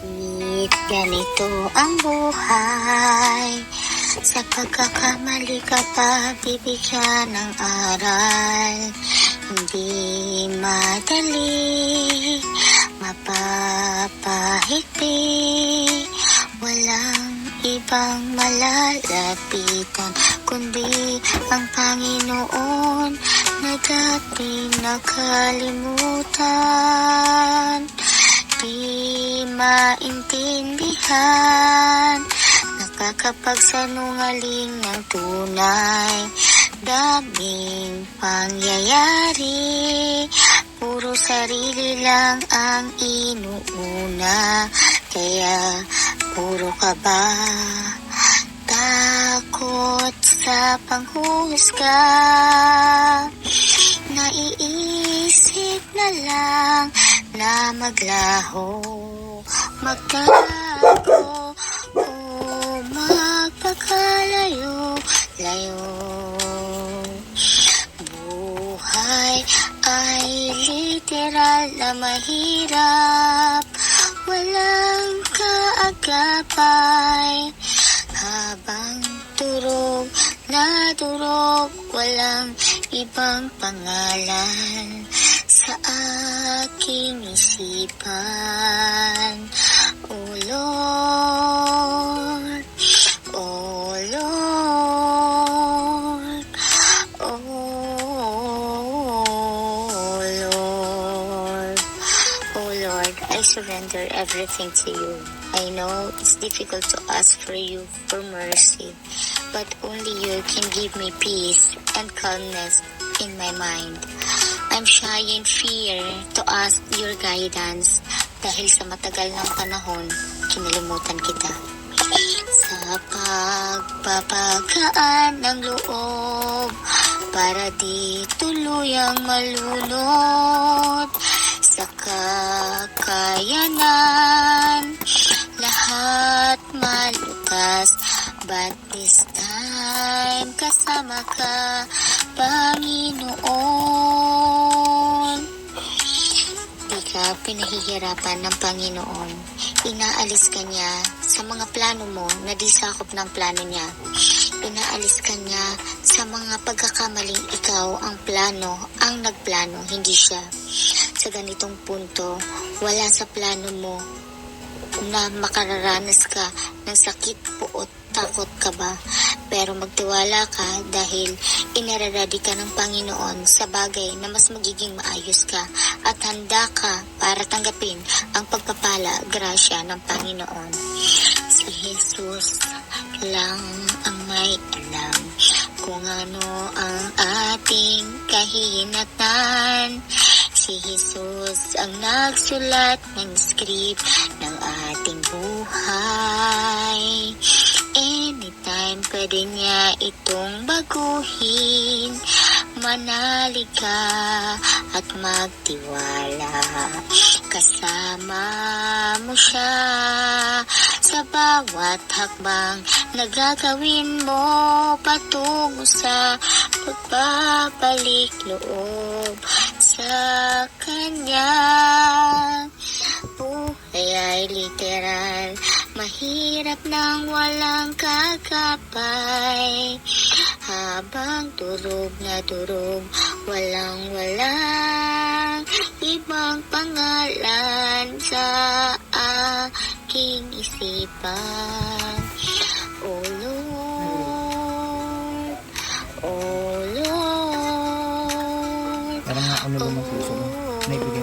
Bakit ganito ang buhay? Sa pagkakamali ka pa bibigyan ng aral. Hindi madali mapapahigpit. Walang ibang malalapitan kundi ang Panginoon na dating nakalimutan. Di maintindihan, nakakapagsanungaling ng tunay. Daming pangyayari, puro sarili lang ang inuuna. Kaya puro kaba, takot sa panghuhusga. Naiisip na lang na maglaho, magtago o magpakalayo-layo. Buhay ay literal na mahirap, walang kaagapay. Habang durog na durog, walang ibang pangalan sa aking isipan. Oh Lord, oh Lord, oh Lord, oh Lord, I surrender everything to you. I know it's difficult to ask for you for mercy, but only you can give me peace and calmness in my mind. I'm shy and fear to ask your guidance dahil sa matagal ng panahon, kinalimutan kita. Sa pagpapagaan ng loob para di tuluyang malunod sa kakayanan, lahat malutas, but this time kasama ka, Panginoon. Di ka pinahihirapan ng Panginoon. Inaalis ka niya sa mga plano mo na di sakop ng plano niya. Inaalis ka niya sa mga pagkakamaling ikaw ang plano, ang nagplano, hindi siya. Sa ganitong punto, wala sa plano mo na makararanas ka ng sakit, puot, takot ka ba? Pero magtiwala ka dahil inararady ka ng Panginoon sa bagay na mas magiging maayos ka at handa ka para tanggapin ang pagpapala, grasya ng Panginoon. Si Jesus lang ang may alam kung ano ang ating kahinatan. Si Jesus ang nagsulat ng script ng ating buhay. Anytime pwede niya itong baguhin. Manalig ka at magtiwala. Kasama mo siya sa bawat hakbang na gagawin mo patungo sa pagbabalik loob sa Kanya. Buhay ay literal, mahirap nang walang kagapay. Habang durog na durog, walang ibang pangalan sa aking isipan. Oh Lord, oh Lord, Parang ano lang ang puso mo. Naibigay